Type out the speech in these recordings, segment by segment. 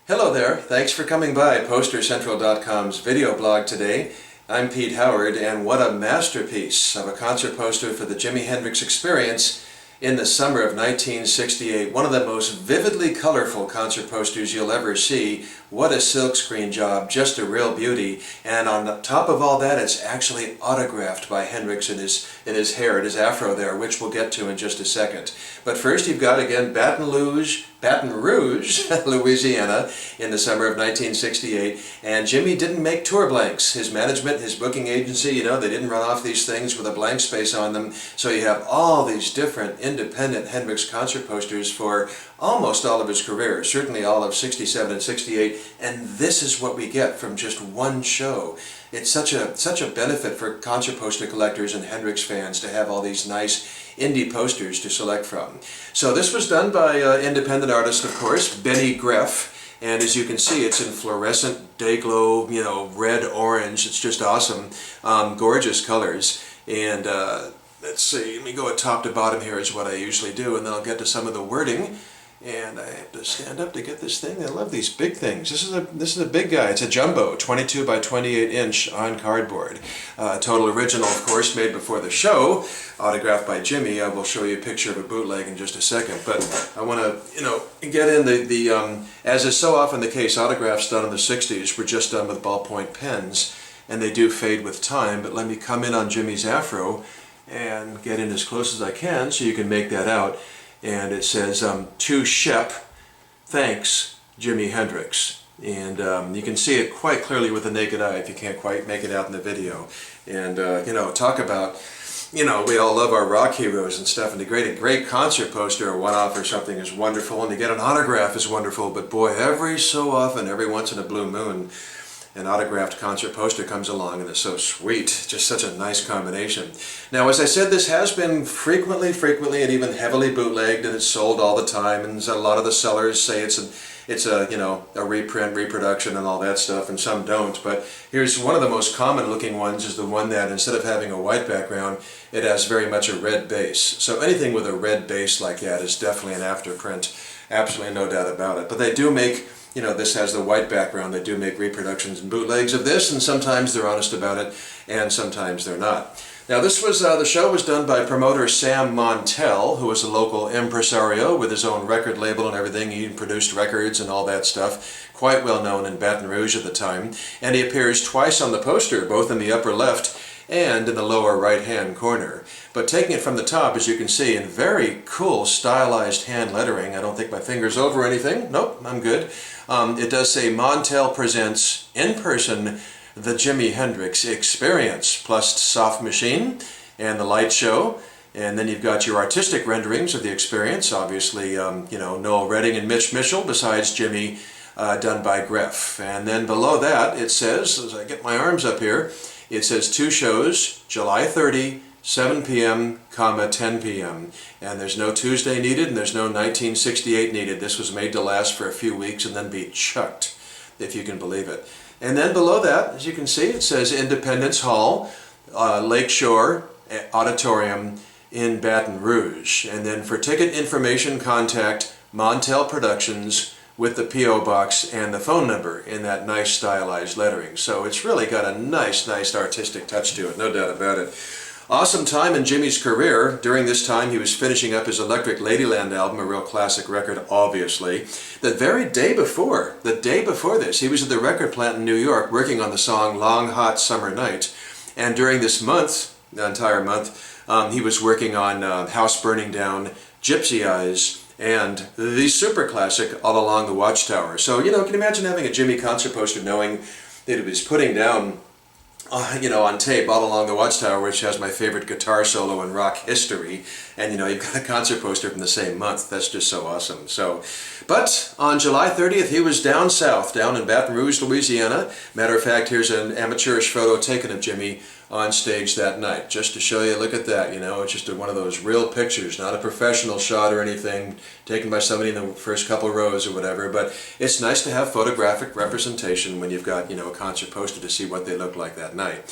Hello there, thanks for coming by PosterCentral.com's video blog today. I'm Pete Howard, and what a masterpiece of a concert poster for the Jimi Hendrix Experience in the summer of 1968. One of the most vividly colorful concert posters you'll ever see. What a silkscreen job, just a real beauty. And on the top of all that, it's actually autographed by Hendrix in his hair, in his afro there, which we'll get to in just a second. But first you've got, again, Baton Rouge, Louisiana, in the summer of 1968. And Jimmy didn't make tour blanks. His management, his booking agency, they didn't run off these things with a blank space on them. So you have all these different independent Hendrix concert posters for almost all of his career, certainly all of 67 and 68. And this is what we get from just one show. It's such a benefit for concert poster collectors and Hendrix fans to have all these nice indie posters to select from. So this was done by independent artist, of course, Benny Greff, and as you can see, it's in fluorescent day glow, red, orange. It's just awesome, gorgeous colors. And let's see, let me go at top to bottom here is what I usually do, and then I'll get to some of the wording. And I have to stand up to get this thing. I love these big things. This is a big guy. It's a jumbo, 22 by 28 inch on cardboard. Total original, of course, made before the show, autographed by Jimmy. I will show you a picture of a bootleg in just a second. But I want to, get in the as is so often the case, autographs done in the 60s were just done with ballpoint pens, and they do fade with time. But let me come in on Jimmy's afro and get in as close as I can so you can make that out. And it says, to Shep, thanks, Jimi Hendrix. And you can see it quite clearly with the naked eye if you can't quite make it out in the video. And, talk about, we all love our rock heroes and stuff, and to create a great concert poster or one-off or something is wonderful, and to get an autograph is wonderful, but boy, every so often, every once in a blue moon, an autographed concert poster comes along and it's so sweet. Just such a nice combination. Now, as I said, this has been frequently and even heavily bootlegged, and it's sold all the time, and a lot of the sellers say it's a reprint, reproduction and all that stuff, and some don't. But here's one of the most common looking ones, is the one that instead of having a white background, it has very much a red base. So anything with a red base like that is definitely an afterprint. Absolutely no doubt about it. But they do make, this has the white background. They do make reproductions and bootlegs of this, and sometimes they're honest about it, and sometimes they're not. Now, this was the show was done by promoter Sam Montel, who was a local impresario with his own record label and everything. He produced records and all that stuff. Quite well known in Baton Rouge at the time. And he appears twice on the poster, both in the upper left and in the lower right-hand corner. But taking it from the top, as you can see, in very cool stylized hand lettering. I don't think my finger's over anything. Nope, I'm good. It does say Montel presents in person the Jimi Hendrix Experience, plus Soft Machine and the light show. And then you've got your artistic renderings of the experience, obviously, Noel Redding and Mitch Mitchell, besides Jimmy, done by Greff. And then below that, it says, as I get my arms up here, it says 2 shows, July 30, 7 p.m., 10 p.m. And there's no Tuesday needed, and there's no 1968 needed. This was made to last for a few weeks and then be chucked, if you can believe it. And then below that, as you can see, it says Independence Hall, Lakeshore Auditorium in Baton Rouge. And then for ticket information, contact Montel Productions with the P.O. Box and the phone number in that nice stylized lettering. So it's really got a nice artistic touch to it, no doubt about it. Awesome time in Jimmy's career. During this time, he was finishing up his Electric Ladyland album, a real classic record, obviously. The very day before this, he was at the record plant in New York working on the song Long Hot Summer Night. And during this month, the entire month, he was working on House Burning Down, Gypsy Eyes, and the super classic All Along the Watchtower. So, can you imagine having a Jimmy concert poster knowing that he was putting down on tape All Along the Watchtower, which has my favorite guitar solo in rock history, and you've got a concert poster from the same month. That's just so awesome. But on July 30th, he was down south, down in Baton Rouge, Louisiana. Matter of fact, here's an amateurish photo taken of Jimmy on stage that night, just to show you. Look at that, it's just one of those real pictures, not a professional shot or anything taken by somebody in the first couple rows or whatever, but it's nice to have photographic representation when you've got, a concert poster to see what they look like that night.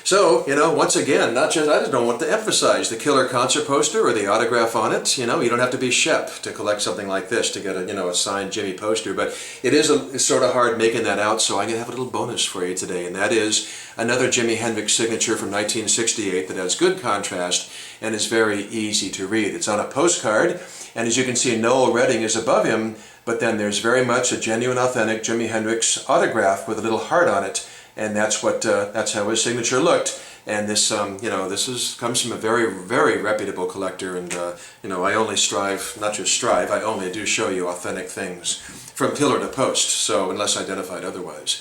So, once again, I just don't want to emphasize the killer concert poster or the autograph on it. You don't have to be Shep to collect something like this to get a signed Jimmy poster, but it's sort of hard making that out, so I'm going to have a little bonus for you today, and that is another Jimi Hendrix signature from 1968 that has good contrast and is very easy to read. It's on a postcard, and as you can see, Noel Redding is above him, but then there's very much a genuine, authentic Jimi Hendrix autograph with a little heart on it. And that's how his signature looked. And this, comes from a very, very reputable collector. And I only strive, not just strive, I only do show you authentic things from pillar to post. So unless identified otherwise.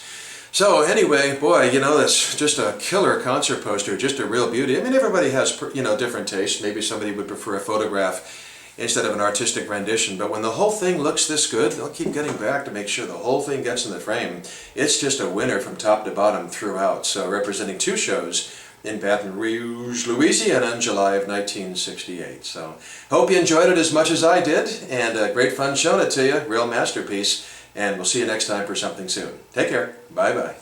So anyway, boy, that's just a killer concert poster, just a real beauty. I mean, everybody has, different tastes. Maybe somebody would prefer a photograph instead of an artistic rendition, but when the whole thing looks this good, I'll keep getting back to make sure the whole thing gets in the frame. It's just a winner from top to bottom throughout, so representing 2 shows in Baton Rouge, Louisiana in July of 1968. So, hope you enjoyed it as much as I did, and great fun showing it to you, real masterpiece, and we'll see you next time for something soon. Take care, bye-bye.